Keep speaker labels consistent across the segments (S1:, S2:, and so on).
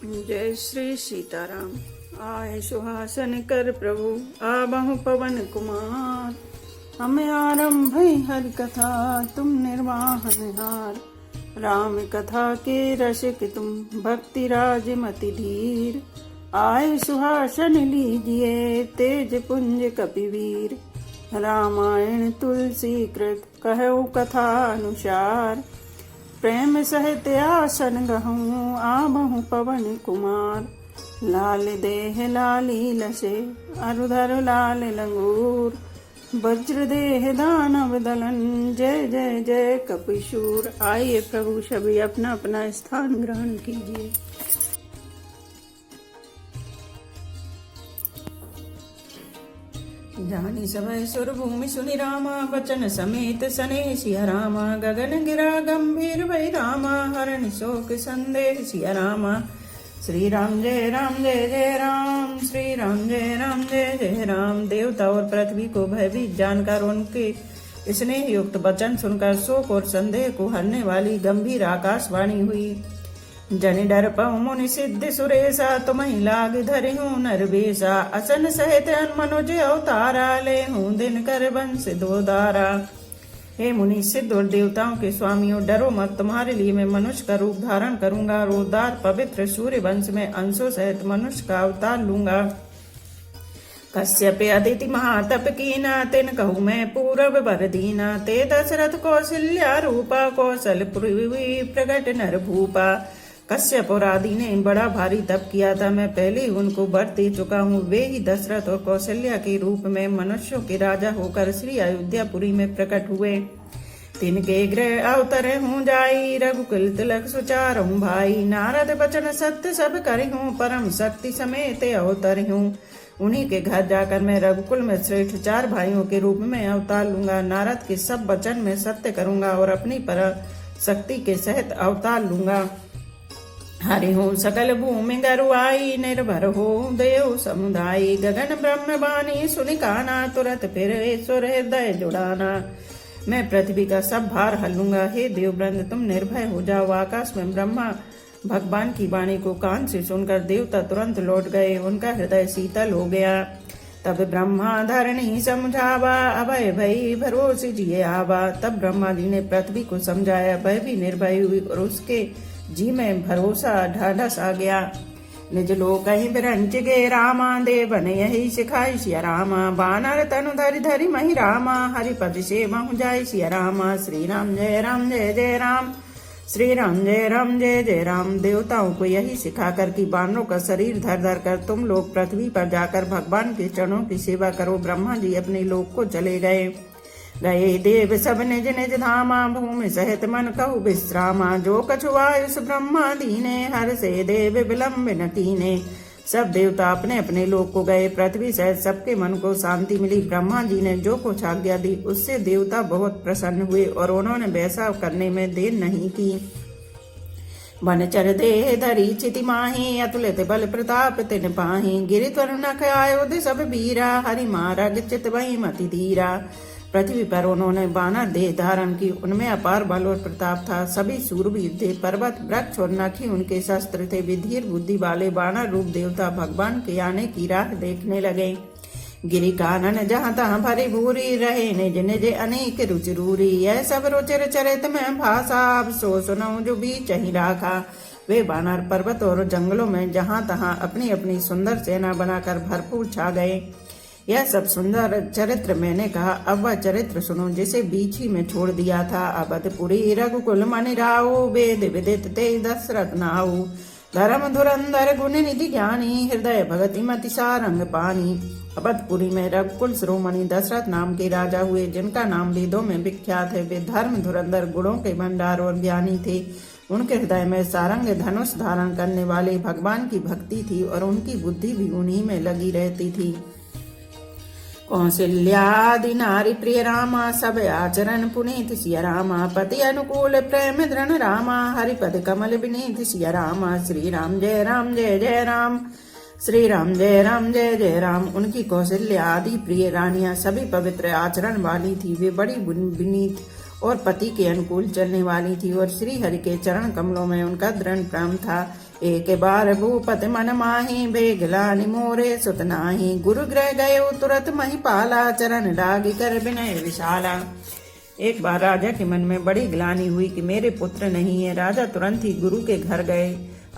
S1: जय श्री सीताराम। आए सुहासन कर प्रभु आबहु पवन कुमार। हमें आरंभ हरि कथा तुम निर्वाहन हार। राम कथा के रसिक तुम भक्ति राज मति धीर। आए सुहासन लीजिए तेज पुंज कपिवीर। रामायण तुलसी कृत कहु कथा अनुसार। प्रेम सहित आसन गहूँ आबहु पवन कुमार। लाल देह लाली लसे अरुधर लाल लंगूर। वज्र देह दानव दलन जय जय जय कपिशूर। आइए प्रभु सभी अपना अपना स्थान ग्रहण कीजिए। जानी समय सुर भूमि सुनि रामा वचन समेत सने सिया रामा। गगन गिरा गंभीर भई रामा हरण शोक संदेह सिया रामा। श्री राम जय जय राम। श्री राम जय जय राम। देवता और पृथ्वी को भयभीत जानकर उनके स्नेह युक्त वचन सुनकर शोक और संदेह को हरने वाली गंभीर आकाशवाणी हुई। जनि डर पव मुनि सिद्ध सुरेशा तुम्हि लाग धरि हूँ नरवेशा। असन सहित मनुज अवतारा ले हूँ दिन कर वंश दोदारा। हे मुनि सिद्ध और देवताओं के स्वामियों डरो मत, तुम्हारे लिए मैं मनुष्य का रूप धारण करूंगा और उदार पवित्र सूर्य वंश में अंशों सहित मनुष्य का अवतार लूंगा। कश्यप अदिति महातप कीना तिन कहूँ मैं पूरब बर दीना। ते दशरथ कौशल्या रूपा कौशलपुरी प्रगट नर भूपा। कश्यप और आदि ने बड़ा भारी तप किया था, मैं पहले ही उनको वर दे चुका हूँ। वे ही दशरथ और कौशल्या के रूप में मनुष्यों के राजा होकर श्री अयोध्यापुरी में प्रकट हुए। तिनके गृह अवतरे हूँ जाई रघुकुल तिलक सुचार हूँ भाई। नारद बचन सत्य सब करी हूँ परम शक्ति समेत अवतरी हूँ। उन्हीं के घर जाकर मैं रघुकुल में श्रेष्ठ 4 भाइयों के रूप में अवतार लूंगा। नारद के सब वचन में सत्य करूंगा और अपनी पर शक्ति के सहित अवतार लूंगा। हरि हूँ सकल भूमि गरुआई निर्भर हो देव समुदाय। गगन ब्रह्म बानी सुनि काना तुरत फिर ईश्वर हृदय जुड़ाना। मैं पृथ्वी का सब भार हलूंगा। हे देववृंद तुम निर्भय हो जाओ। आकाश में ब्रह्मा भगवान की वाणी को कान से सुनकर देवता तुरंत लौट गए, उनका हृदय शीतल हो गया। तब ब्रह्मा धरणी समझावा अभय भई भरोसे जिए आवा। तब ब्रह्मा जी ने पृथ्वी को समझाया, भय भी निर्भय हुई और उसके जी में भरोसा ढाढ़स आ गया। निज लोक कहीं बिरंच गे रामा देवन यही सिखाई सिया रामा। बानर तनु धरि धरि मही रामा हरिपद से महु जाय सिया रामा। श्री राम जय जय राम। श्री राम जय जय राम। देवताओं को यही सिखाकर कि बानरों का शरीर धर धर कर तुम लोग पृथ्वी पर जाकर भगवान के चरणों की सेवा करो। ब्रह्मा जी अपने लोक को चले गए देव सब निज निज धामा। भूमि सहित मन कहु विश्रामा। जो कछु आयुष ब्रह्मा दीने हर से देव विलम्ब न कीने। सब देवता अपने अपने लोक को गए। पृथ्वी सहित सबके मन को शांति मिली। ब्रह्मा जी ने जो कुछ आज्ञा दी उससे देवता बहुत प्रसन्न हुए और उन्होंने वैसा करने में देर नहीं की। वनचर देह धरी चिति माही अतुलित बल प्रताप तिन पाही। गिरिध्वर नख आयोध सब वीरा हरि मारग चित वही मति धीरा। पृथ्वी पर उन्होंने बानर देह धारण की, उनमें अपार बल और प्रताप था। सभी सूरवीर थे, पर्वत वृक्ष और नखी उनके शस्त्र थे। विधीर बुद्धि वाले बानर रूप देवता भगवान के आने की राह देखने लगे। गिरि कानन जहाँ तहाँ भरी भूरी रहे निज निज अनेक रुचिरूरी। यह सब रुचिर चरित में भाषा अब सो सुनऊ जो बीच ही राखा। वे बानर पर्वत और जंगलों में जहाँ तहाँ अपनी अपनी सुंदर सेना बनाकर भरपूर छा गए। यह सब सुंदर चरित्र मैंने कहा, अब वह चरित्र सुनो जिसे बीच ही में छोड़ दिया था। अवधपुरी रघुकुल मणि राऊ वेद विदित ते दशरथ नाऊ। धर्म धुरंधर गुण निधि ज्ञानी हृदय भगति मति सारंग पानी। अवधपुरी में रघुकुल शिरोमणि दशरथ नाम के राजा हुए, जिनका नाम वेदों में विख्यात है। वे धर्म धुरंधर गुणों के भंडार और ज्ञानी थे। उनके हृदय में सारंग धनुष धारण करने वाले भगवान की भक्ति थी और उनकी बुद्धि भी उन्हीं में लगी रहती थी। कौशल्यादि नारी प्रिय रामा सब आचरण पुनीत सिया रामा। पति अनुकूल प्रेम दृढ़ रामा हरिपद कमल विनीत सिया रामा। श्री राम जय जय राम। श्री राम जय जय राम। उनकी कौशल्या आदि प्रिय रानियां सभी पवित्र आचरण वाली थी। वे बड़ी विनीत और पति के अनुकूल चलने वाली थी और श्री हरि के चरण कमलों में उनका दृढ़ प्रेम था। एक बार भूपति मन माही बेगलानि मोरे सुत नाही, गुरु गृह गए तुरत महिपाला चरण डागी कर विनय विशाला। एक बार राजा के मन में बड़ी ग्लानि हुई कि मेरे पुत्र नहीं है। राजा तुरंत ही गुरु के घर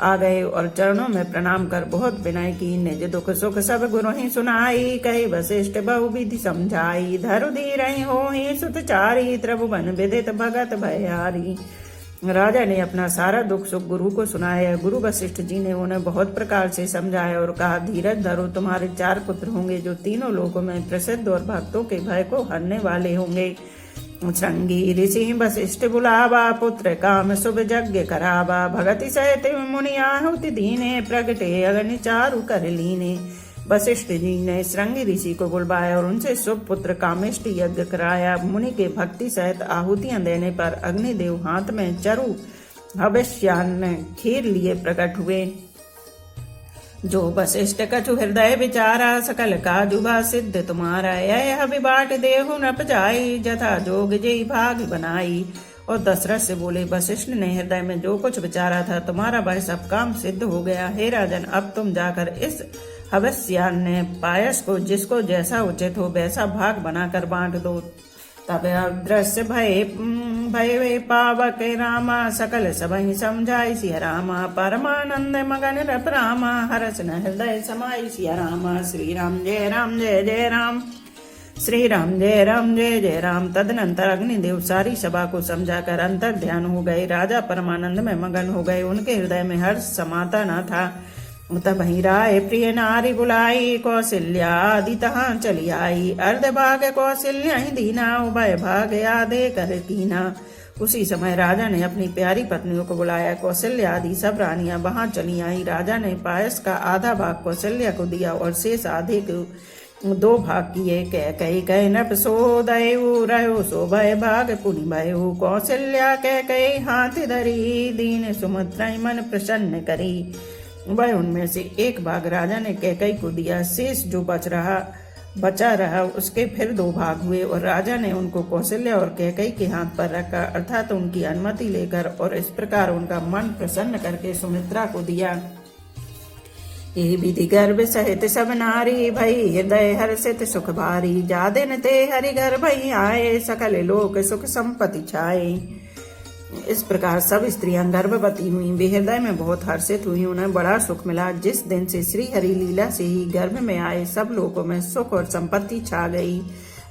S1: आ गए और चरणों में प्रणाम कर बहुत विनय की। निज दुख सुख सब गुरु ही सुनाई, कहे वशिष्ठ बहु विधि समझाई। धरु धीर हो ही सुतचारी, त्रिभुवन विदित भगत भयारी। राजा ने अपना सारा दुख सुख गुरु को सुनाया। गुरु वशिष्ठ जी ने उन्हें बहुत प्रकार से समझाया और कहा, धीरज धरो, तुम्हारे 4 पुत्र होंगे जो तीनों लोकों में प्रसिद्ध और भक्तों के भय को हरने वाले होंगे। श्रृंगी ऋषि वशिष्ठ बुलावा, पुत्र काम शुभ यज्ञ करावा। भगति सहित मुनि आहुति दीने, प्रगटे अग्नि चारु कर लीने। वशिष्ठ जी ने श्रृंगी ऋषि को बुलवाया और उनसे शुभ पुत्र कामिष्ट यज्ञ कराया। मुनि के भक्ति सहित आहुतियां देने पर अग्निदेव हाथ में चरु हविष्यान्न खीर लिए प्रकट हुए। जो वशिष्ठ कछु हृदय विचारा, सकल काजुबा सिद्ध तुम्हारा। यह विबाट देहु नप जाई, जथा जोग जय भाग बनाई। और दशरथ से बोले, वशिष्ठ ने हृदय में जो कुछ विचारा था, तुम्हारा वह सब काम सिद्ध हो गया। हे राजन, अब तुम जाकर इस हविष्यान्न पायस को जिसको जैसा उचित हो वैसा भाग बनाकर बांट दो। तब दृश्य भय पावक रामा, सकल सबहि समझाई सिया रामा। परमानंद मगन रप रामा, हरस न हृदय समाई सिया रामा। श्री राम जय राम जय जय राम, श्री राम जय राम जय जय राम। तदनंतर अग्निदेव सारी सभा को समझाकर अंतर ध्यान हो गए। राजा परमानंद में मगन हो गए, उनके हृदय में हर्ष समाता न था। तब ही राय प्रिय नारी बुलाई, कौशल्या आदि तहाँ चली आई। अर्ध भाग कौशल्या ही दीना, उभय भाग आधे कर कीना। उसी समय राजा ने अपनी प्यारी पत्नियों को बुलाया। कौशल्या आदि सब रानियां वहां चली आई। राजा ने पायस का आधा भाग कौशल्या को दिया और शेष आधे को 2 भाग किए। कह नप सो दयु रहो, सो भय भाग पुनि भयो। कौशल्या कह हाथ धरी, दीन सुमित्रा मन प्रसन्न करी। वह उनमें से 1 भाग राजा ने कैकेयी को दिया। शेष जो बचा रहा उसके फिर 2 भाग हुए और राजा ने उनको कौशल्या और कैकेयी के हाथ पर रखा, अर्थात उनकी अनुमति लेकर, और इस प्रकार उनका मन प्रसन्न करके सुमित्रा को दिया। ये विधि गर्भ सहित सब नारी, भई हृदय हर्षित सुख भारी। जा दिन ते हरि घर भई आए, सकल लोक सुख संपत्ति छाए। इस प्रकार सब स्त्रियां गर्भवती हुई, वे हृदय में बहुत हर्षित हुई, उन्हें बड़ा सुख मिला। जिस दिन से श्री हरि लीला से ही गर्भ में आए, सब लोगों में सुख और संपत्ति छा गई।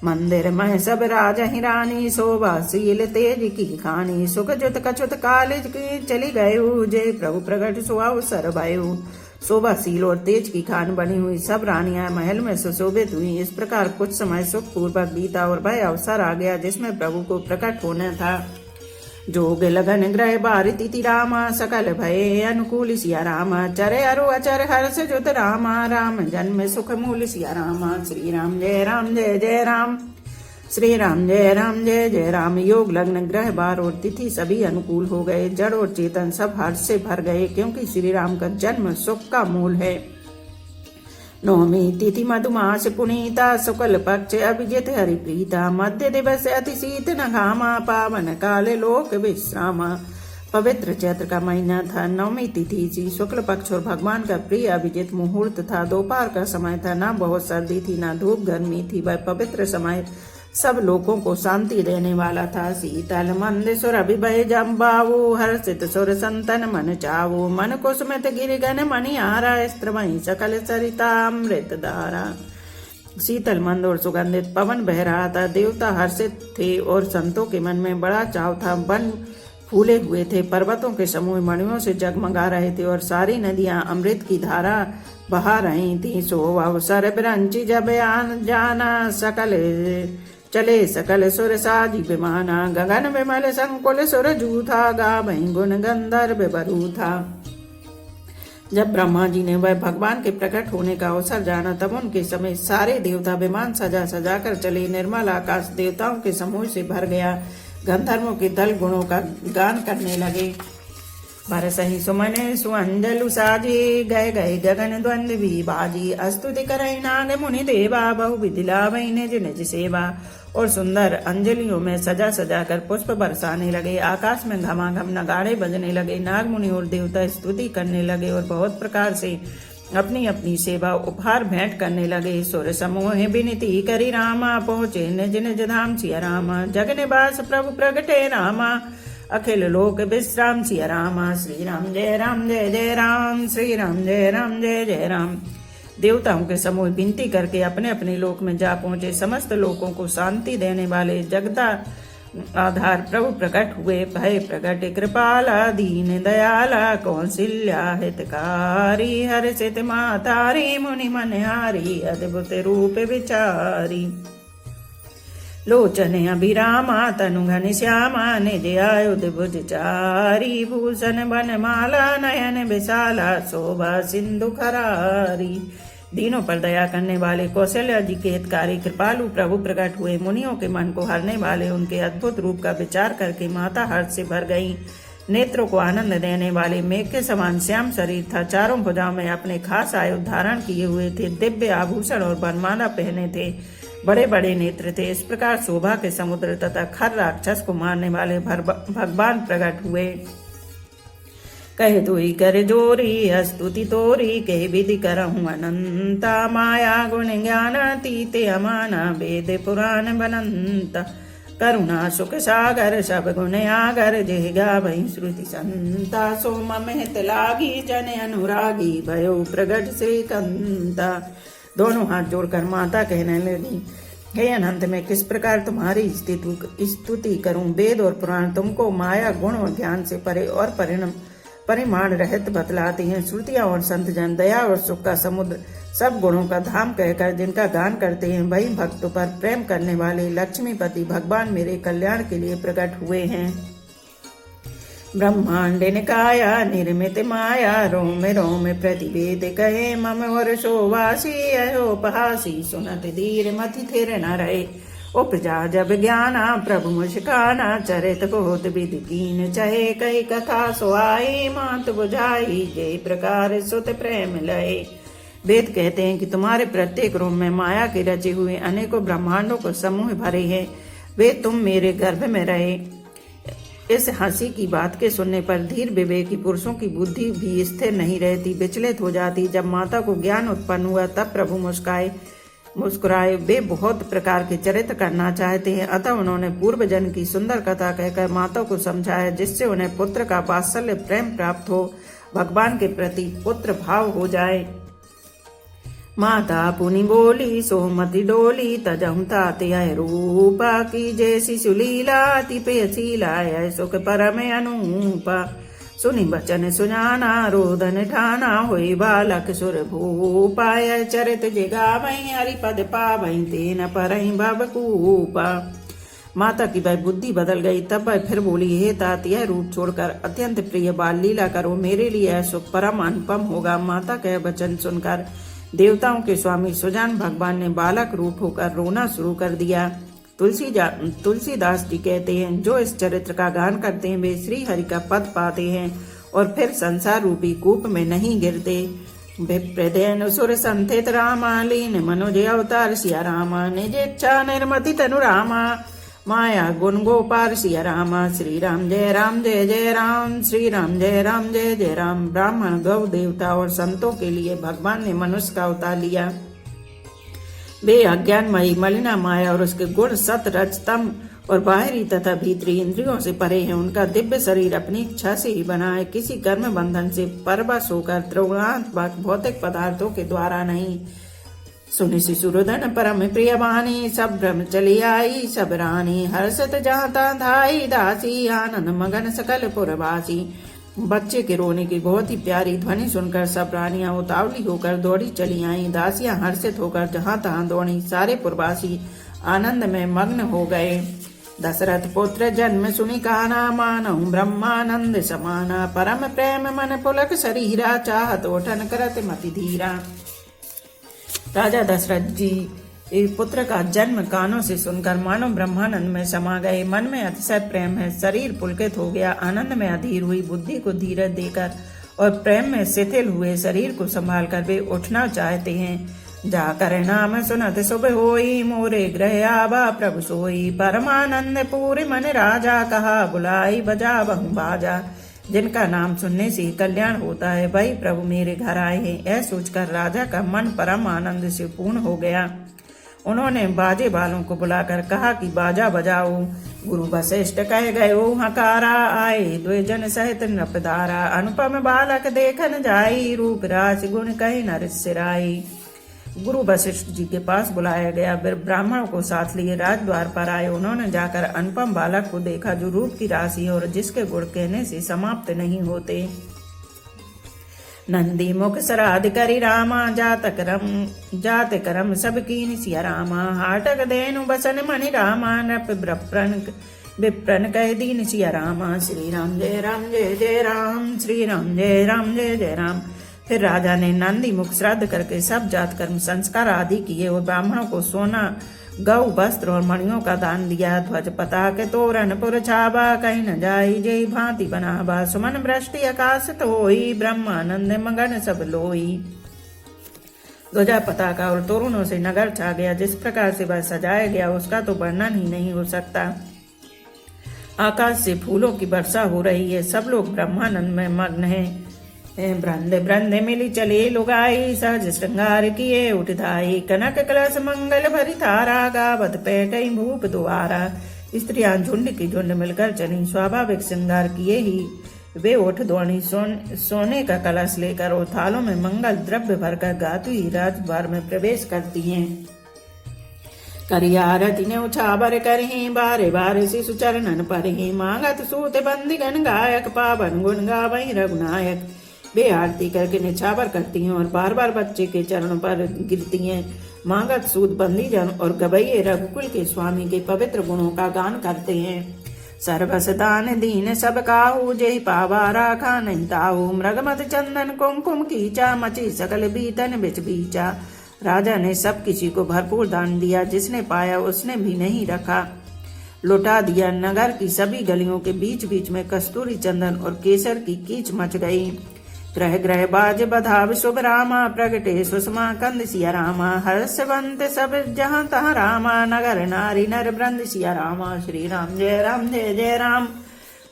S1: मंदिर में सब राजा ही रानी, शोभाशील तेज की खानी। सुख जुत कछुत कालिज की चली गयु, जय प्रभु प्रगट सुअवसर भयु। शोभाशील और तेज की खान बनी हुई सब रानियां महल में सुशोभित हुई। इस प्रकार कुछ समय सुख पूर्वक बीता और वह अवसर आ गया जिसमें प्रभु को प्रकट होना था। जोग लगन ग्रह बार तिथि रामा, सकल भय अनुकूल सिया रामा। चरे अरु अचर हर्ष जुत रामा, राम जन्म सुख मूल सिया रामा। श्री राम जय राम जय जय राम, श्री राम जय राम जय जय राम। योग लग्न ग्रह बार और तिथि सभी अनुकूल हो गए। जड़ और चेतन सब हर्ष से भर गए, क्योंकि श्री राम का जन्म सुख का मूल है। नवमी तिथि मधुमास पुनीता, शुक्ल पक्ष अभिजित हरिप्रीता। मध्य दिवस अति शीत न घामा, पावन काले लोक विश्रामा। पवित्र चैत्र का महीना था। नवमी तिथि थी, शुक्ल पक्ष और भगवान का प्रिय अभिजित मुहूर्त था। दोपहर का समय था, न बहुत सर्दी थी न धूप गर्मी थी। वह पवित्र समय सब लोगों को शांति देने वाला था। शीतल मंद सुर अभिभय जम्बावु, हर्षित सुर संतन मन चावु। मन कुसुमित गिरिगन मणिहारा, स्त्र वहीं सकल सरिता अमृत धारा। शीतल मंद और सुगंधित पवन बह रहा था। देवता हर्षित थे और संतों के मन में बड़ा चाव था। वन फूले हुए थे, पर्वतों के समूह मणियों से जगमगा रहे थे और सारी नदियां अमृत की धारा बहा रही थी। सो अवसर बिरंची जब जाना, सकल चले सकल सुर साजी विमाना। गगन विमल संकुल सुर जूथा, गावहीं गुण गंधर्व बरू था। जब ब्रह्मा जी ने वह भगवान के प्रकट होने का अवसर जाना, तब उनके समय सारे देवता विमान सजा सजा कर चले। निर्मल आकाश देवताओं के समूह से भर गया। गंधर्वों के दल गुणों का गान करने लगे। भरसहि सुमने सुअंजलु साजे, गए गए गगन द्वंद भी बाजी। स्तुति करई नाग मुनि देवा, बहु विधि लावई निज निज सेवा। और सुंदर अंजलियों में सजा सजा कर पुष्प बरसाने लगे। आकाश में घमाघम नगाड़े बजने लगे। नाग मुनि और देवता स्तुति करने लगे और बहुत प्रकार से अपनी अपनी सेवा उपहार भेंट करने लगे। सुर समूह विनती करी रामा, पहुँचे निज निज धाम सिया रामा। जग निवास प्रभु प्रगटे रामा, अखिल लोक विश्राम सिया रामा। श्री राम जय जय राम, श्री राम जय जय राम। देवताओं के समूह विनती करके अपने अपने लोक में जा पहुंचे। समस्त लोकों को शांति देने वाले जगदा आधार प्रभु प्रकट हुए। भय प्रकट कृपाला, दीन दयाला, कौशल्या हितकारी। हर्षित मातारी, मुनि मनहारी, अद्भुत रूप विचारी। लोचन अभिरामा, तनु घन श्यामा, निज आयुध भुज चारी। भूषण बनमाला, नयन विशाला, शोभा सिंधु खरारी। दीनों पर दया करने वाले कौशल्या जी के हितकारी कृपालु प्रभु प्रकट हुए। मुनियों के मन को हरने वाले उनके अद्भुत रूप का विचार करके माता हर्ष से भर गई। नेत्रों को आनंद देने वाले मेघ के समान श्याम शरीर था। चारों भुजाओं में अपने खास आयुध धारण किए हुए थे। दिव्य आभूषण और वनमाला पहने थे। बड़े बड़े नेत्र थे। इस प्रकार शोभा के समुद्र तथा खर राक्षस को मारने वाले भगवान प्रकट हुए। कह दुई कर जोरी, स्तुति तोरी, कह विधि करहूँ अनंता। माया गुण ज्ञान अतीते अमाना, वेद पुराण बनंता। करुणा सुख सागर, सब गुण आगर, जेह गावई श्रुति संता। सो मम हित लागी, जन अनुरागी, भयो प्रगट श्रीकंता। दोनों हाथ जोड़कर माता कहने लगी, हे अनंत में किस प्रकार तुम्हारी स्तुति करूं। वेद और पुराण तुमको माया गुण और ज्ञान से परे और परिमाण रहित बतलाती हैं। श्रुतियां और संत जन दया और सुख का समुद्र, सब गुणों का धाम कहकर जिनका गान करते हैं, वही भक्तों पर प्रेम करने वाले लक्ष्मीपति भगवान मेरे कल्याण के लिए प्रकट हुए हैं। ब्रह्मांड निकाया निर्मित माया, रोम रोम प्रतिवेद कहे। मम वर्षो वासी अयोपहासी, सुनत धीर मति थिर न रहे। उपजा जब ज्ञाना, प्रभु मुस्काना, चरित बहुत विधि कीन चहे। कई कथा सुहाई, मात बुझाई, जय प्रकार सुत प्रेम लय। वेद कहते हैं कि तुम्हारे प्रत्येक रूप में माया के रचे हुए अनेकों ब्रह्मांडों को समूह भरे हैं। वे तुम मेरे गर्भ में रहे। इस हंसी की बात के सुनने पर धीर विवेकी पुरुषों की बुद्धि भी स्थिर नहीं रहती, विचलित हो जाती। जब माता को ज्ञान उत्पन्न हुआ तब प्रभु मुस्कुराए। वे बहुत प्रकार के चरित्र करना चाहते हैं, अतः उन्होंने पूर्व जन्म की सुंदर कथा कहकर माता को समझाया, जिससे उन्हें पुत्र का वात्सल्य प्रेम प्राप्त हो, भगवान के प्रति पुत्र भाव हो जाए। माता पुनि बोली, सोमति डोली, तजहु ताते रूपा। की जैसी सुलीला, अति पेयशीला, सुख परम अनूपा। सुनि बचन सुजाना, रोदन ठाना, होई बालक सुर भूपा। चरित जिगावई, हरिपद पावई, तेन परई भवकूपा। माता की वह बुद्धि बदल गई। तब वह फिर बोली, हे तात, यह रूप छोड़कर अत्यंत प्रिय बाल लीला करो, मेरे लिए यह सुख परम अनुपम होगा। माता का वचन सुनकर देवताओं के स्वामी सुजान भगवान ने बालक रूप होकर रोना शुरू कर दिया। तुलसीदास जी कहते हैं, जो इस चरित्र का गान करते हैं वे श्री हरि का पद पाते हैं और फिर संसार रूपी कूप में नहीं गिरते। विप्रदेन सुर संथित रामा, लीन मनोज अवतार सिया रामा। निज इच्छा निर्मति तनु रामा, माया गुण गोपाल सिया रामा। श्री राम जय जय राम, श्री राम जय जय राम। ब्राह्मण, गौ, देवता और संतों के लिए भगवान ने मनुष्य का अवतार लिया। वे अज्ञानमयी मलिना माया और उसके गुण सत रजतम और बाहरी तथा भीतरी इंद्रियों से परे हैं। उनका दिव्य शरीर अपनी इच्छा से ही बना है, किसी कर्म बंधन से परवश होकर त्रिगुणात्मक भौतिक पदार्थों के द्वारा नहीं। सुनि शिशुरुदन परम प्रिय वाणी, सब ब्रह्म चली आई सब रानी। हर्षत जाता धाई दासी, आनंद मगन सकल पुरवासी। बच्चे के रोने की बहुत ही प्यारी ध्वनि सुनकर सब रानियां उतावली होकर दौड़ी चली आईं। दासियां हर्षित होकर जहां तहां दौड़ी। सारे पुरवासी आनंद में मग्न हो गए। दशरथ पुत्र जन्म सुनि काना, मानहु ब्रह्मानंद समाना। परम प्रेम मन पुलक शरीरा, चाहत ओठन करत मति धीरा। राजा दशरथ जी एक पुत्र का जन्म कानों से सुनकर मानो ब्रह्मानंद में समा गए। मन में अतिशय प्रेम है, शरीर पुलकित हो गया। आनंद में अधीर हुई बुद्धि को धीरज देकर और प्रेम में शिथिल हुए शरीर को संभाल कर वे उठना चाहते हैं। जाकर नाम सुनत शुभ होई, मोरे ग्रह आवा प्रभु सोई। परमानंद पूरे मन राजा, कहा बुलाई बजा बहु बाजा। जिनका नाम सुनने से कल्याण होता है वही प्रभु मेरे घर आए हैं। ऐसा सोचकर राजा का मन परम आनंद से पूर्ण हो गया। उन्होंने बाजे वालों को बुलाकर कहा कि बाजा बजाओ। गुरु वशिष्ठ कह गए हकारा, आए द्विजन सहित नृपधारा। अनुपम बालक देखन जाई, रूप रास गुण कही नर सिराई। गुरु वशिष्ठ जी के पास बुलाया गया। फिर ब्राह्मणों को साथ लिए राजद्वार पर आए। उन्होंने जाकर अनुपम बालक को देखा जो रूप की राशि और जिसके गुण कहने से समाप्त नहीं होते। नंदी मुख सराध करी रामा, जात करम सब कीन सिया रामा। हाटक देनु बसन मणि रामा, नृप विप्रन कह दीन सिया रामा। श्री राम जय राम जय जय राम, श्री राम जय राम जय जय राम। फिर राजा ने नंदी मुख श्राद्ध करके सब जात कर्म संस्कार आदि किए और ब्राह्मणों को सोना गौ वस्त्र और मणियों का दान दिया। ध्वज पताक तोरण पुर छाबा, कहीं न जाई जय भांति बनाबा। सुमन वृष्टि आकाशित होई, ब्रह्मानंद मगन सब लोई। ध्वजा पताका और तोरणों से नगर छा गया। जिस प्रकार से वह सजाया गया उसका तो वर्णन ही नहीं हो सकता। आकाश से फूलों की वर्षा हो रही है। सब लोग ब्रह्मानंद में मग्न हैं। ब्रंदे ब्रंदे मिली चले लुगाई, सहज श्रृंगार किए उठधाई। कनक कलश मंगल भरी थारा, गावत पैटई भूप द्वारा। स्त्रियां झुंड की झुंड मिलकर चली। स्वाभाविक श्रृंगार किए ही वे उठ दौड़ी। सोने का कलश लेकर और थालों में मंगल द्रव्य भरकर गाती हुई राजद्वार में प्रवेश करती हैं। करियारती ने उछावर करही, बारे बारे शिशु चरणन परही। मांगत सूत बंदिगन गायक, पावन गुण गावई रघुनायक। वे आरती करके निछावर करती हैं और बार बार बच्चे के चरणों पर गिरती हैं। मांगत सूत बंदीजन और गवैये रघुकुल के स्वामी के पवित्र गुणों का गान करते हैं। सर्वस दान दीन सब काहू, जय पावा राखा नहीं ताहू। मृगमत चंदन कुमकुम कीचा, मची सकल बीतन बिच बीचा। राजा ने सब किसी को भरपूर दान दिया। जिसने पाया उसने भी नहीं रखा, लुटा दिया। नगर की सभी गलियों के बीच बीच में कस्तूरी चंदन और केसर की कीच मच गई। ग्रह ग्रह बाज बधाव शुभ रामा, प्रगटे सुषमा कंद सिया रामा। हर्षवंत सब जहां तहां रामा, नगर नारी नर वृंद सिया रामा। श्री राम जय राम जय जय राम,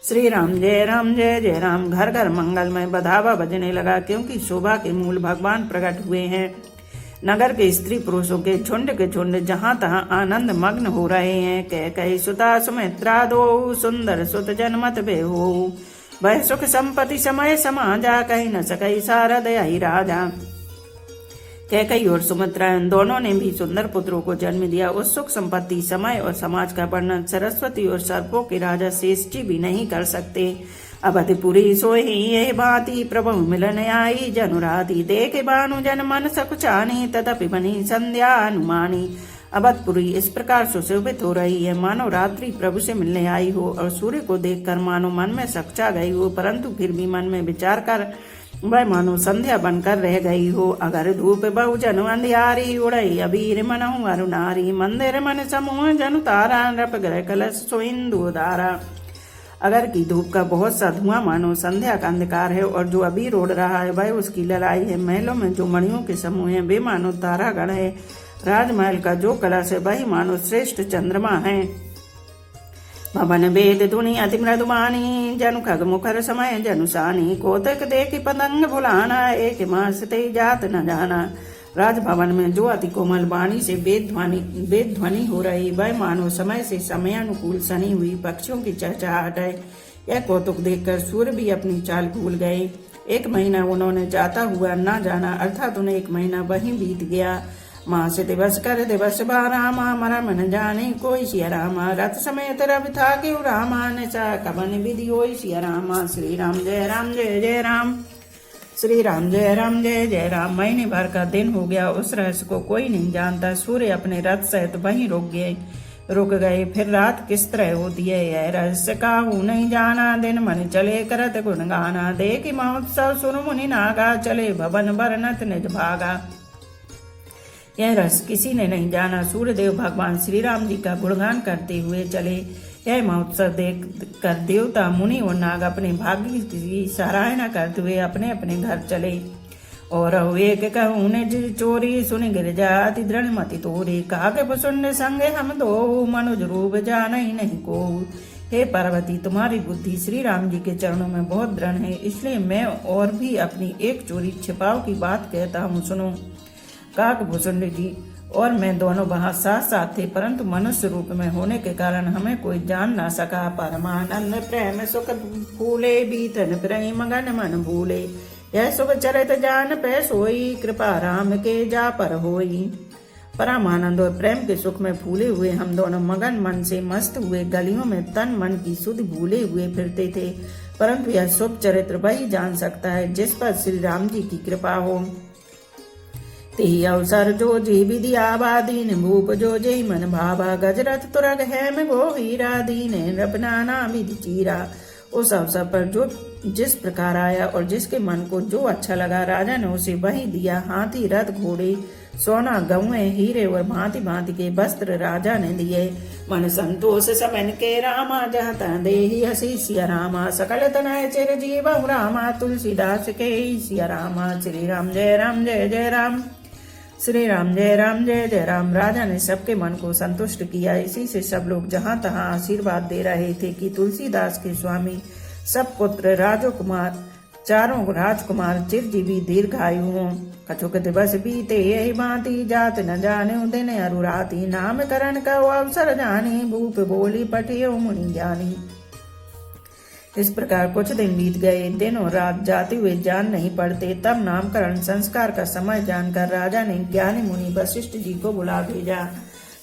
S1: श्री राम जय राम जय जय राम। घर घर मंगल में बधावा बजने लगा, क्योंकि शोभा के मूल भगवान प्रकट हुए हैं। नगर के स्त्री पुरुषों के झुंड जहां तहां आनंद मग्न हो रहे हैं। कह कही सुता सुमित्रा दो, सुंदर सुत जनमत बे हो। वह सुख संपत्ति समय समाजा, कहीं न सकई सारद आई राजा। कैकई और सुमित्रा दोनों ने भी सुंदर पुत्रों को जन्म दिया। उस सुख संपत्ति समय और समाज का वर्णन सरस्वती और सर्पों के राजा शेषजी भी नहीं कर सकते। अवधिपुरी सोई ये भांति, प्रभु मिलन आई जनुराधि। देख बानु जन मन सकुचानी, तदपि बनी संध्या अनुमानी। अवधपुरी इस प्रकार सुशोभित हो रही है मानो रात्रि प्रभु से मिलने आई हो, और सूर्य को देखकर मानो मन में सकचा गई हो, परंतु फिर भी मन में विचार कर वह मानो संध्या बनकर रह गई हो। अगर धूप बहु जनु अंधियारी, उड़ई अबीर मनहु अरुणारी। मंदिर मन समूह जनु तारा, नृप ग्रह कलश सोइंदु धारा। अगर की धूप का बहुत सा धुआं मानो संध्या का अंधकार है, और जो अबीर उड़ रहा है वह उसकी लड़ाई है। महलों में जो मणियों के समूह है वे मानो तारागण है। राजमहल का जो कलश है वही मानो श्रेष्ठ चंद्रमा है। भवन वेद धुनि अति मृदुमानी, जनु खग मुखर समय जनुसानी। कोतक देखी पतंग भुलाना, एक मास ते जात न जाना। राजभवन में जो अति कोमल वाणी से वेद ध्वनि हो रही वह मानो समय से समयानुकूल सनी हुई पक्षियों की चहचहाहट है। यह कौतुक देखकर सूर्य भी अपनी चाल भूल गए। 1 महीना उन्होंने जाता हुआ न जाना, अर्थात उन्हें 1 महीना वहीं बीत गया। मास दिवस कर दिवस बारामा, मरा मन जाने कोई सिया रामा। रथ समेत रवि था कि रामा, निशा कवन विधि होई सिया रामा। श्री राम जय राम जय जय राम, श्री राम जय राम जय जय राम। महीने भर का दिन हो गया, उस रहस्य को कोई नहीं जानता। सूर्य अपने रथ सहित वहीं रुक गए। फिर रात किस तरह होती है यह रहस्य काहू नहीं जाना। दिन मन चले करत गुण गाना, देखी महोत्सव सुन मुनि नागा। चले भवन बरनत निज भागा। यह रस किसी ने नहीं जाना। सूर्यदेव भगवान श्री राम जी का गुणगान करते हुए चले। यह महोत्सव देख कर देवता, मुनि और नाग अपने भाग्य की सराहना करते हुए अपने अपने घर चले। और एक कहूँ ने चोरी सुन गिरजा अति दृढ़ मति तोरी। काके पुसुंड संगे हम दो मनुज रूप जान ही नहीं को। हे पार्वती, तुम्हारी बुद्धि श्री राम जी के चरणों में बहुत दृढ़ है, इसलिए मैं और भी अपनी एक चोरी छिपाव की बात कहता हूँ, सुनो। काक भूषुंड जी और मैं दोनों वहां साथ साथ थे, परंतु मनुष्य रूप में होने के कारण हमें कोई जान ना सका। परमानंद प्रेम सुख फूले बीतन प्रेम मगन मन भूले। यह शुभ चरित जान पै सोई, कृपा राम के जा पर होई। परमानंद और प्रेम के सुख में फूले हुए हम दोनों मगन मन से मस्त हुए गलियों में तन मन की सुध भूले हुए फिरते थे, परंतु यह शुभ चरित्र वही जान सकता है जिस पर श्री राम जी की कृपा हो। तेहि अवसर जो जी विधि आबा, दीन भूप जो जय मन भावा। गजरथ तुरग हेम गो हीरा, दीन नृपना ना विधि चीरा। उस अवसर पर जो जिस प्रकार आया और जिसके मन को जो अच्छा लगा, राजा ने उसे वही दिया। हाथी, रथ, घोड़े, सोना, गौएं, हीरे और भांति भांति के वस्त्र राजा ने दिए। मन संतोष समन के रामा, जहाँ तहाँ देहि हसी सिया रामा। सकल तनय चिर जीवहु रामा, तुलसीदास के सिया रामा। श्री राम जय राम जय जय राम। श्री राम जय राम जय जय राम। राजा ने सबके मन को संतुष्ट किया। इसी से सब लोग जहाँ तहाँ आशीर्वाद दे रहे थे कि तुलसीदास के स्वामी सब पुत्र राजकुमार चारों राजकुमार चिरजीवी दीर्घायु हों। कछुक दिवस बीते यही भांति, जात न जाने दिन अरुराती। नाम करण का अवसर जानी, भूप बोली पठियो मुनि ज्ञानी। इस प्रकार कुछ दिन बीत गए। दिन और रात जाते हुए जान नहीं पड़ते। तब नामकरण संस्कार का समय जानकर राजा ने ज्ञानी मुनि वशिष्ठ जी को बुला भेजा।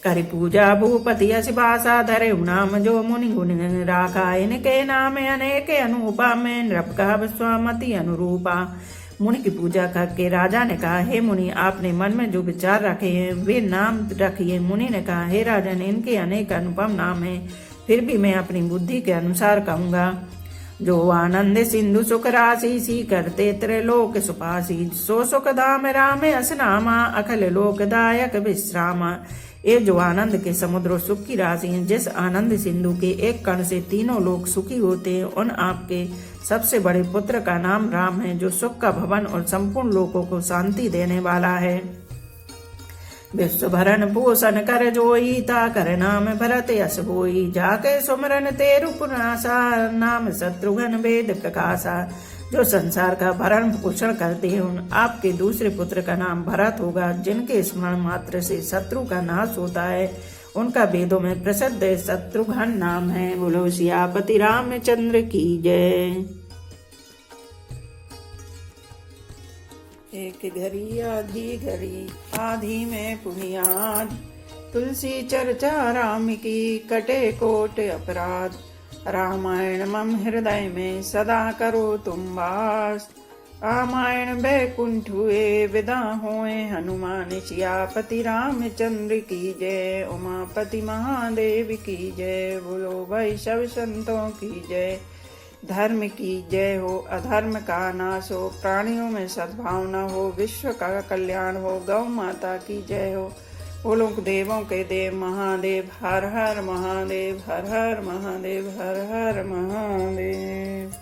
S1: करि पूजा भूपति यश भाषा, धरे नाम जो मुनि गुण राखा। इनके नाम अनेक अनुपा, में नृप कहा स्वामति अनुरूपा। मुनि की पूजा करके राजा ने कहा, हे मुनि, आपने मन में जो विचार रखे हैं वे नाम रखिए। मुनि ने कहा, हे राजन, इनके अनेक अनुपम नाम हैं, फिर भी मैं अपनी बुद्धि के अनुसार कहूँगा। जो आनंद सिंधु सुख राशि, सी करते त्रिलोक सुपासी। सो सुख धाम राम असनामा, अखिल लोक दायक विश्रामा। ये जो आनंद के समुद्र और सुख की राशि हैं, जिस आनंद सिंधु के एक कण से तीनों लोग सुखी होते हैं, उन आपके सबसे बड़े पुत्र का नाम राम है, जो सुख का भवन और संपूर्ण लोकों को शांति देने वाला है। विश्व भरण पोषण कर जोई, ता कर नाम भरत यश होई। जाके सुमरन तेरु पुनासा, नाम शत्रुघ्न वेद प्रकाशा। जो संसार का भरण पोषण करते हैं, उन आपके दूसरे पुत्र का नाम भरत होगा। जिनके स्मरण मात्र से शत्रु का नाश होता है, उनका वेदों में प्रसिद्ध शत्रुघ्न नाम है। बोलो सियापति रामचंद्र की जय। एक घड़ी आधी में पुनियाद, तुलसी चर्चा राम की कटे कोट अपराध। रामायण मम हृदय में सदा करो तुम वास। रामायण बैकुंठ हुए विदा होए हनुमान। सियापति रामचंद्र की जय, उमापति महादेव की जय। बोलो भाई सब संतों की जय। धर्म की जय हो, अधर्म का नाश हो, प्राणियों में सद्भावना हो, विश्व का कल्याण हो, गौ माता की जय हो। बोलो देवों के देव महादेव, हर हर महादेव, हर हर महादेव, हर हर महादेव।